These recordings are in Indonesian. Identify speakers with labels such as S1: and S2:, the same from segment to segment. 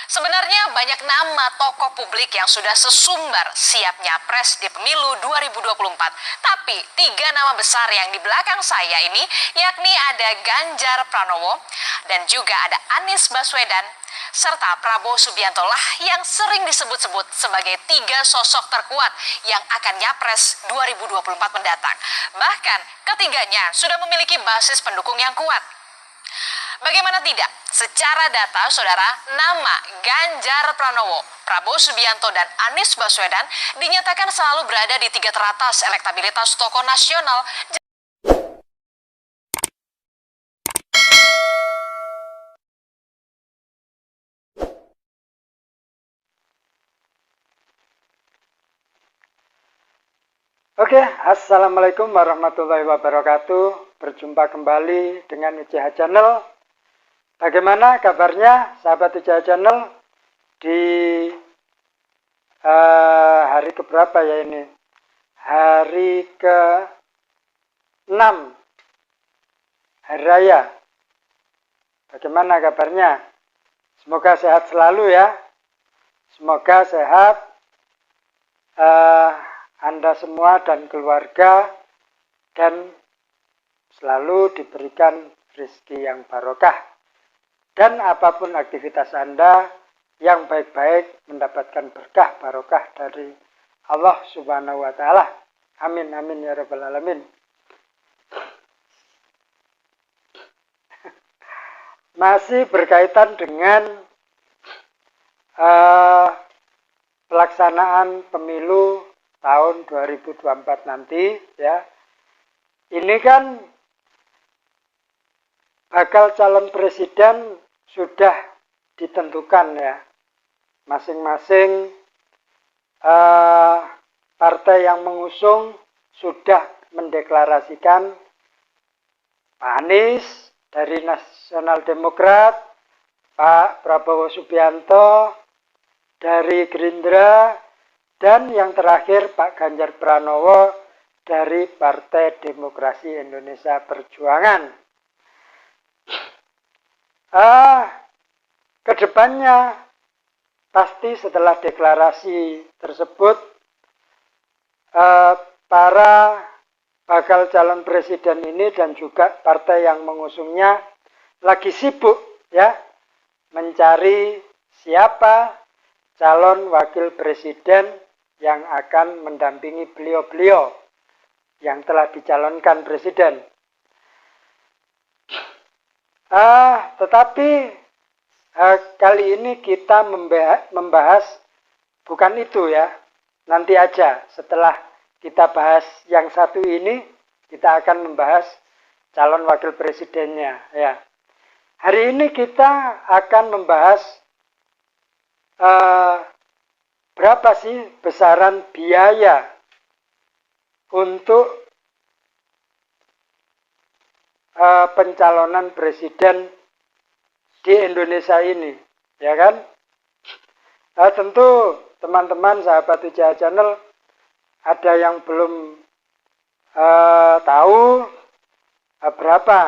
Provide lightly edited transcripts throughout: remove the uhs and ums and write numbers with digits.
S1: Sebenarnya banyak nama tokoh publik yang sudah sesumbar siap nyapres di pemilu 2024. Tapi tiga nama besar yang di belakang saya ini, yakni ada Ganjar Pranowo dan juga ada Anies Baswedan, serta Prabowo Subianto lah yang sering disebut-sebut sebagai tiga sosok terkuat yang akan nyapres 2024 mendatang. Bahkan ketiganya sudah memiliki basis pendukung yang kuat. Bagaimana tidak? Secara data, saudara, nama Ganjar Pranowo, Prabowo Subianto, dan Anies Baswedan dinyatakan selalu berada di tiga teratas elektabilitas tokoh nasional.
S2: Oke, Assalamualaikum warahmatullahi wabarakatuh. Berjumpa kembali dengan UCH Channel. Bagaimana kabarnya sahabat UCH Channel di hari keberapa ya ini? Hari ke-6 Hari Raya. Bagaimana kabarnya? Semoga sehat selalu ya. Semoga sehat Anda semua dan keluarga, dan selalu diberikan rezeki yang barokah, dan apapun aktivitas Anda yang baik-baik mendapatkan berkah barokah dari Allah Subhanahu wa Ta'ala. Amin amin ya rabbal alamin. Masih berkaitan dengan pelaksanaan pemilu tahun 2024 nanti ya. Ini kan bakal calon presiden sudah ditentukan ya. Masing-masing partai yang mengusung sudah mendeklarasikan Pak Anies dari Nasional Demokrat, Pak Prabowo Subianto dari Gerindra, dan yang terakhir Pak Ganjar Pranowo dari Partai Demokrasi Indonesia Perjuangan. Kedepannya pasti setelah deklarasi tersebut para bakal calon presiden ini dan juga partai yang mengusungnya lagi sibuk ya mencari siapa calon wakil presiden yang akan mendampingi beliau-beliau yang telah dicalonkan presiden. Tetapi kali ini kita membahas bukan itu ya. Nanti aja setelah kita bahas yang satu ini, kita akan membahas calon wakil presidennya ya. Hari ini kita akan membahas berapa sih besaran biaya untuk pencalonan presiden di Indonesia ini, ya kan? Tentu teman-teman sahabat UCH Channel ada yang belum tahu berapa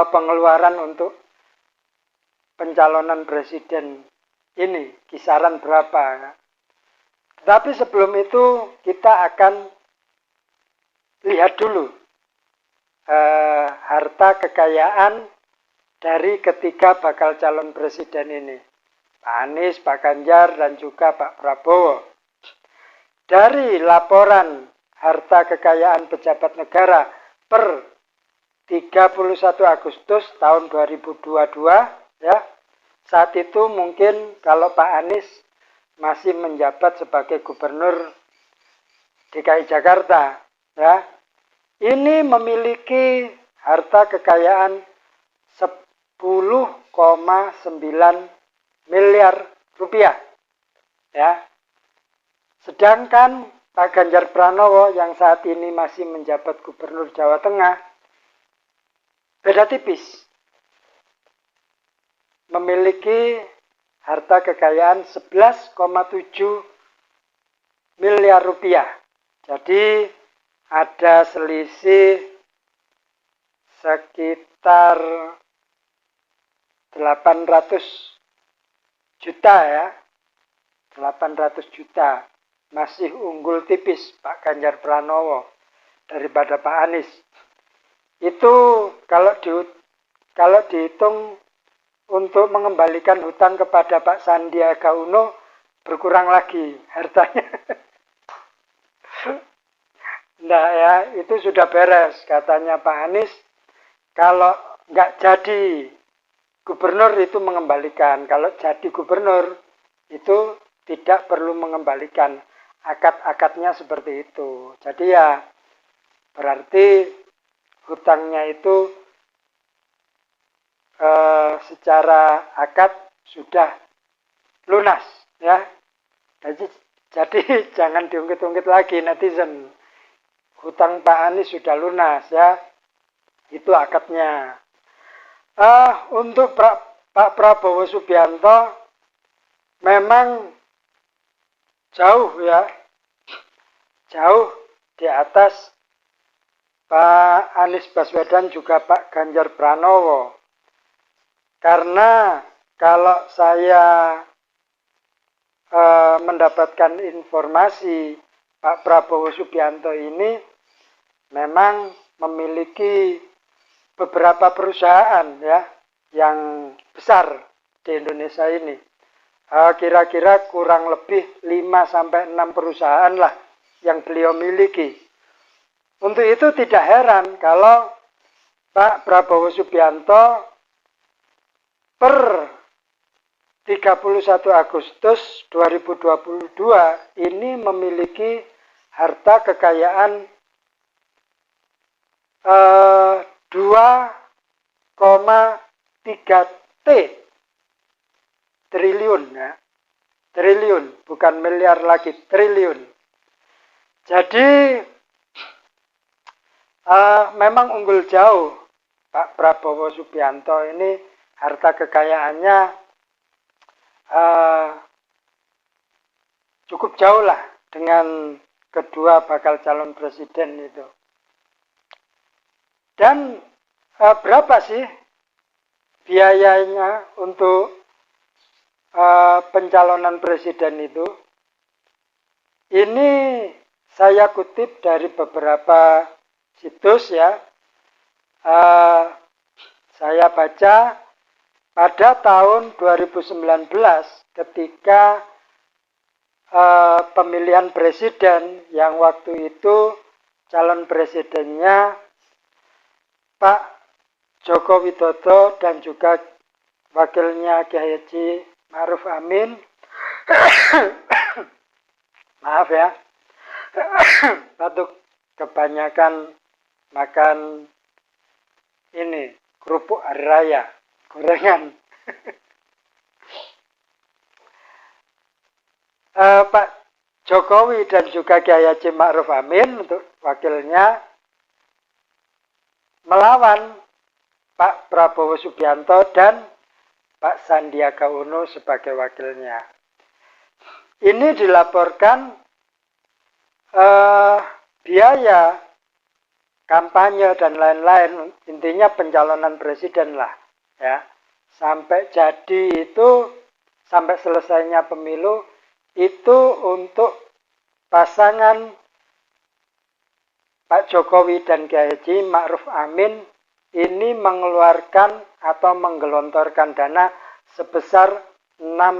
S2: pengeluaran untuk pencalonan presiden ini, kisaran berapa. Tapi sebelum itu kita akan lihat dulu harta kekayaan dari ketiga bakal calon presiden ini, Pak Anies, Pak Ganjar, dan juga Pak Prabowo. Dari laporan harta kekayaan pejabat negara per 31 Agustus tahun 2022 ya. Saat itu mungkin kalau Pak Anies masih menjabat sebagai gubernur DKI Jakarta ya. Ini memiliki harta kekayaan 10,9 miliar rupiah ya. Sedangkan Pak Ganjar Pranowo yang saat ini masih menjabat gubernur Jawa Tengah beda tipis, memiliki harta kekayaan 11,7 miliar rupiah. Jadi ada selisih sekitar 800 juta ya, 800 juta. Masih unggul tipis Pak Ganjar Pranowo daripada Pak Anies. Itu kalau dihitung untuk mengembalikan hutang kepada Pak Sandiaga Uno berkurang lagi hartanya. Nah ya, itu sudah beres katanya Pak Anies. Kalau nggak jadi gubernur itu mengembalikan. Kalau jadi gubernur itu tidak perlu mengembalikan. Akad-akadnya seperti itu. Jadi ya berarti hutangnya itu secara akad sudah lunas ya. Jadi jangan diungkit-ungkit lagi netizen. Hutang Pak Anies sudah lunas ya. Itu akadnya. Untuk Pak Prabowo Subianto memang jauh ya, jauh di atas Pak Anies Baswedan juga Pak Ganjar Pranowo. Karena kalau saya mendapatkan informasi, Pak Prabowo Subianto ini memang memiliki beberapa perusahaan ya yang besar di Indonesia ini. Kira-kira kurang lebih 5-6 perusahaan lah yang beliau miliki. Untuk itu tidak heran kalau Pak Prabowo Subianto per 31 Agustus 2022 ini memiliki harta kekayaan 2,3 triliun ya. Triliun, bukan miliar lagi, triliun. Jadi memang unggul jauh Pak Prabowo Subianto ini, harta kekayaannya cukup jauh lah dengan kedua bakal calon presiden itu. Dan berapa sih biayanya untuk pencalonan presiden itu? Ini saya kutip dari beberapa situs ya. Saya baca pada tahun 2019 ketika pemilihan presiden yang waktu itu calon presidennya Pak Joko Widodo dan juga wakilnya Kiai Haji Ma'ruf Amin. Maaf ya, batuk, kebanyakan makan ini kerupuk hari raya, gorengan. Pak Jokowi dan juga Kiai Haji Ma'ruf Amin untuk wakilnya melawan Pak Prabowo Subianto dan Pak Sandiaga Uno sebagai wakilnya. Ini dilaporkan biaya kampanye dan lain-lain, intinya pencalonan presiden lah ya. Sampai jadi itu, sampai selesainya pemilu itu untuk pasangan Pak Jokowi dan Kiai Haji Ma'ruf Amin ini mengeluarkan atau menggelontorkan dana sebesar 606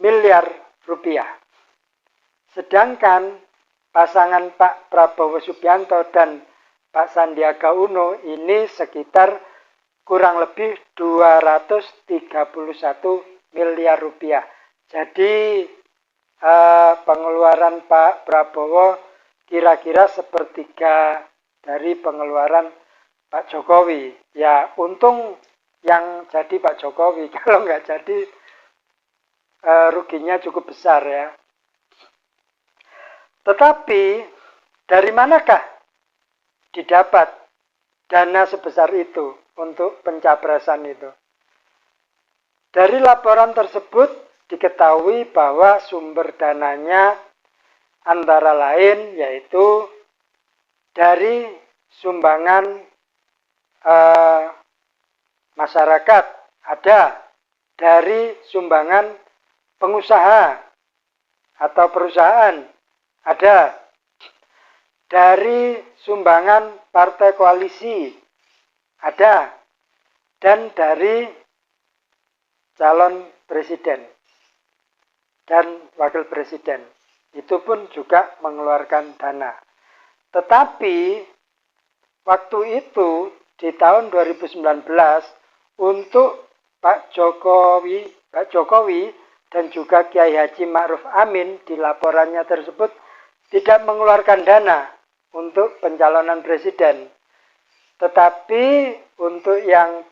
S2: miliar rupiah. Sedangkan pasangan Pak Prabowo Subianto dan Pak Sandiaga Uno ini sekitar kurang lebih 231 miliar rupiah. Jadi pengeluaran Pak Prabowo kira-kira sepertiga dari pengeluaran Pak Jokowi. Ya untung yang jadi Pak Jokowi, kalau nggak jadi ruginya cukup besar ya. Tetapi dari manakah didapat dana sebesar itu untuk pencapresan itu? Dari laporan tersebut diketahui bahwa sumber dananya antara lain yaitu dari sumbangan masyarakat, ada dari sumbangan pengusaha atau perusahaan, ada dari sumbangan partai koalisi, ada, dan dari calon presiden dan wakil presiden. Itu pun juga mengeluarkan dana. Tetapi waktu itu di tahun 2019 untuk Pak Jokowi dan juga Kiai Haji Ma'ruf Amin di laporannya tersebut tidak mengeluarkan dana untuk pencalonan presiden. Tetapi untuk yang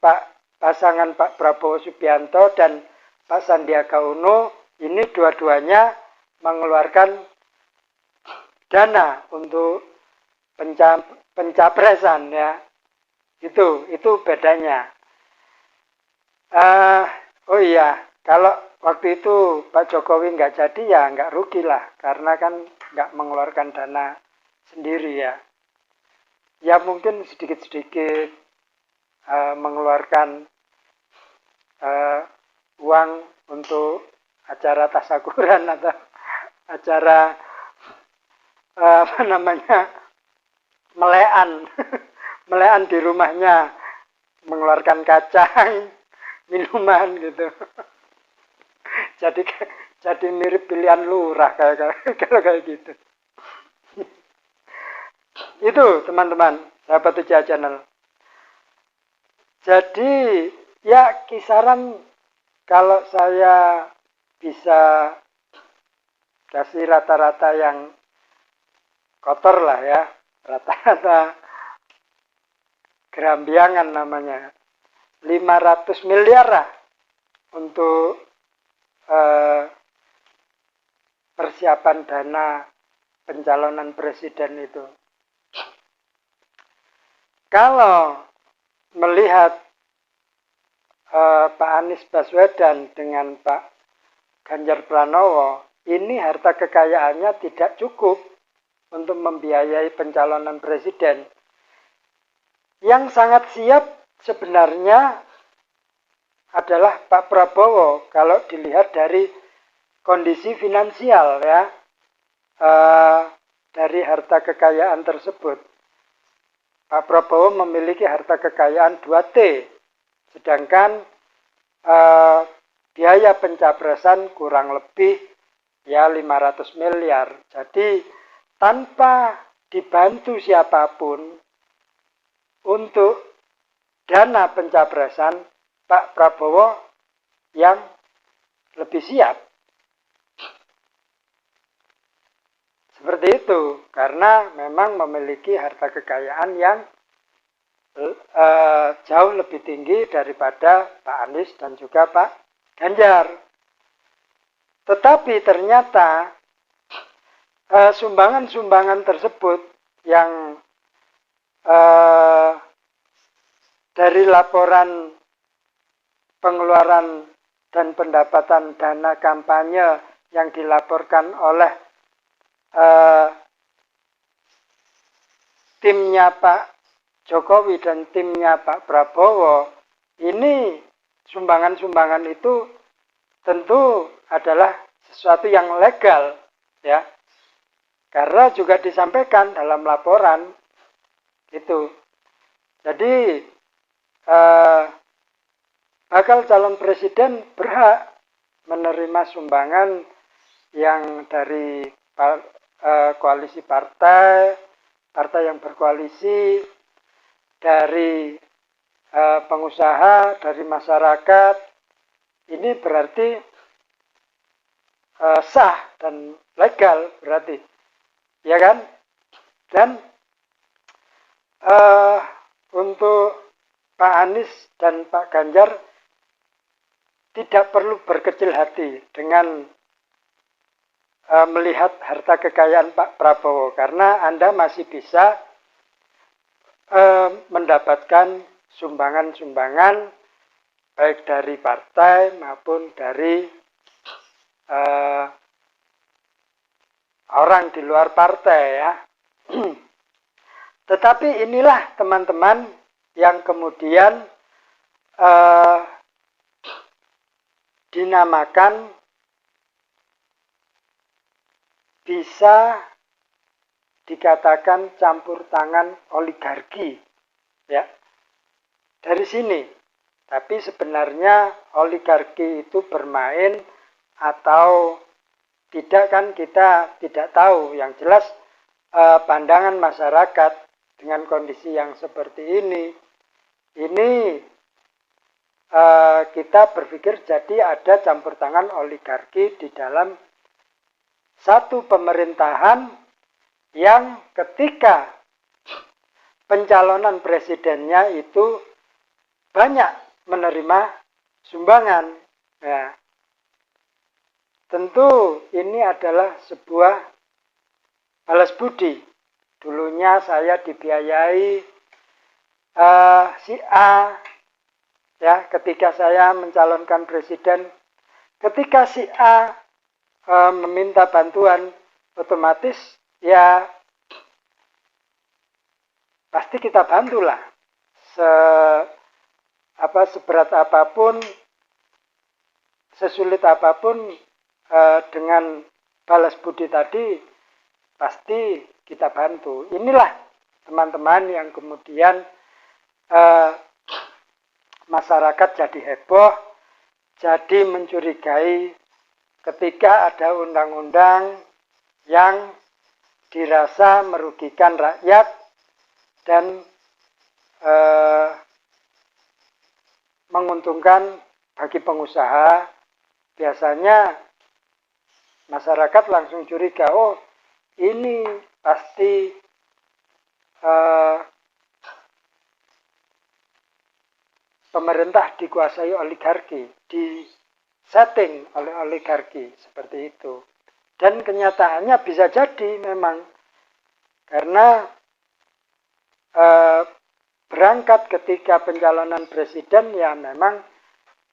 S2: pasangan Pak Prabowo Subianto dan Pak Sandiaga Uno, ini dua-duanya mengeluarkan dana untuk pencapresan, ya. Itu bedanya. Oh iya, kalau waktu itu Pak Jokowi nggak jadi, ya nggak rugi lah, karena kan nggak mengeluarkan dana sendiri, ya. Ya mungkin sedikit-sedikit mengeluarkan uang untuk acara tasyakuran atau acara melean di rumahnya, mengeluarkan kacang, minuman gitu. Jadi mirip pilihan lurah kalau kayak gitu. Itu teman-teman, sahabat Uja Channel. Jadi ya kisaran kalau saya bisa kasih rata-rata yang kotor lah, ya, rata-rata gerambiangan namanya, 500 miliar lah untuk persiapan dana pencalonan presiden itu. Kalau melihat Pak Anies Baswedan dengan Pak Ganjar Pranowo, ini harta kekayaannya tidak cukup untuk membiayai pencalonan presiden. Yang sangat siap sebenarnya adalah Pak Prabowo kalau dilihat dari kondisi finansial, ya, dari harta kekayaan tersebut. Pak Prabowo memiliki harta kekayaan 2T, sedangkan biaya pencapresan kurang lebih ya 500 miliar. Jadi tanpa dibantu siapapun untuk dana pencapresan, Pak Prabowo yang lebih siap. Seperti itu, karena memang memiliki harta kekayaan yang jauh lebih tinggi daripada Pak Anies dan juga Pak Ganjar. Tetapi ternyata sumbangan-sumbangan tersebut yang dari laporan pengeluaran dan pendapatan dana kampanye yang dilaporkan oleh timnya Pak Jokowi dan timnya Pak Prabowo, ini sumbangan-sumbangan itu tentu adalah sesuatu yang legal, ya, karena juga disampaikan dalam laporan itu. Jadi bakal calon presiden berhak menerima sumbangan yang dari koalisi partai yang berkoalisi, dari pengusaha, dari masyarakat. Ini berarti sah dan legal berarti, ya kan? Dan untuk Pak Anies dan Pak Ganjar tidak perlu berkecil hati dengan melihat harta kekayaan Pak Prabowo, karena Anda masih bisa mendapatkan sumbangan-sumbangan baik dari partai maupun dari orang di luar partai, ya. Tetapi inilah teman-teman yang kemudian eh, dinamakan bisa dikatakan campur tangan oligarki, ya. Dari sini, tapi sebenarnya oligarki itu bermain atau tidak kan kita tidak tahu. Yang jelas pandangan masyarakat dengan kondisi yang seperti ini kita berpikir jadi ada campur tangan oligarki di dalam satu pemerintahan yang ketika pencalonan presidennya itu banyak menerima sumbangan. Ya. Tentu ini adalah sebuah balas budi. Dulunya saya dibiayai si A, ya, ketika saya mencalonkan presiden. Ketika si A meminta bantuan, otomatis ya pasti kita bantulah. Seberat apapun, sesulit apapun, dengan balas budi tadi pasti kita bantu. Inilah teman-teman yang kemudian masyarakat jadi heboh, jadi mencurigai ketika ada undang-undang yang dirasa merugikan rakyat dan menguntungkan bagi pengusaha. Biasanya masyarakat langsung curiga, oh ini pasti pemerintah dikuasai oligarki, disetting oleh oligarki, seperti itu. Dan kenyataannya bisa jadi memang, karena berangkat ketika pencalonan presiden ya memang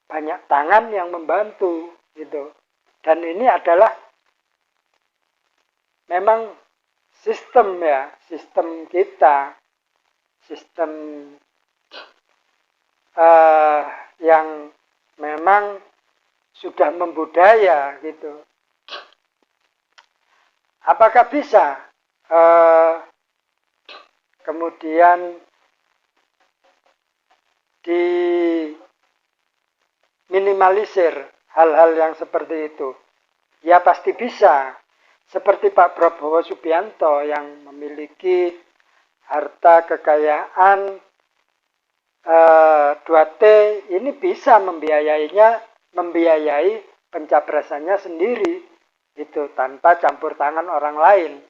S2: banyak tangan yang membantu gitu. Dan ini adalah memang sistem, ya, sistem kita, sistem yang memang sudah membudaya gitu. Apakah bisa kemudian diminimalisir hal-hal yang seperti itu? Ya pasti bisa. Seperti Pak Prabowo Subianto yang memiliki harta kekayaan 2T, ini bisa membiayai pencapresannya sendiri itu tanpa campur tangan orang lain.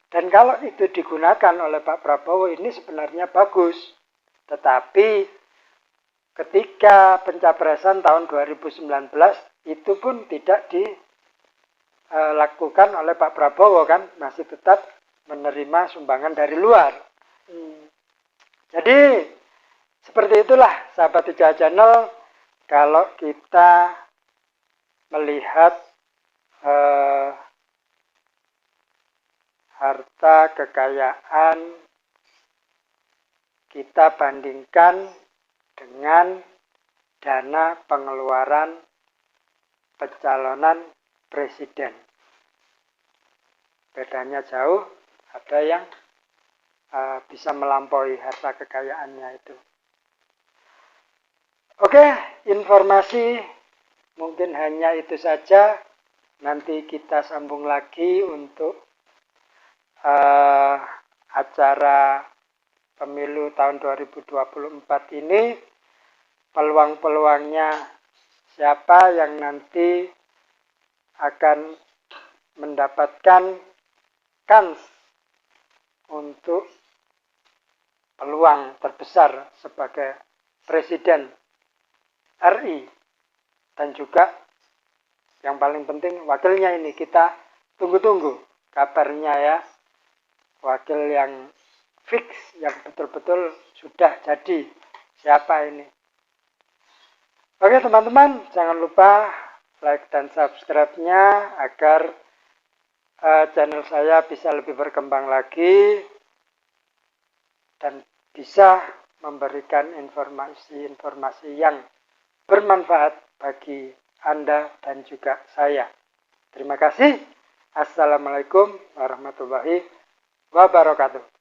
S2: Dan kalau itu digunakan oleh Pak Prabowo ini sebenarnya bagus. Tetapi ketika pencapresan tahun 2019 itu pun tidak dilakukan oleh Pak Prabowo, kan masih tetap menerima sumbangan dari luar. Jadi seperti itulah sahabat Hijau Channel, kalau kita melihat harta kekayaan kita bandingkan dengan dana pengeluaran pencalonan presiden. Bedanya jauh, ada yang bisa melampaui harta kekayaannya itu. Oke, informasi mungkin hanya itu saja. Nanti kita sambung lagi untuk acara pemilu tahun 2024 ini. Peluang-peluangnya siapa yang nanti akan mendapatkan kans untuk peluang terbesar sebagai presiden RI, dan juga yang paling penting wakilnya ini kita tunggu-tunggu kabarnya, ya, wakil yang fix, yang betul-betul sudah jadi siapa ini. Oke teman-teman, jangan lupa like dan subscribe-nya agar channel saya bisa lebih berkembang lagi dan bisa memberikan informasi-informasi yang bermanfaat bagi Anda dan juga saya. Terima kasih. Assalamualaikum warahmatullahi wabarakatuh.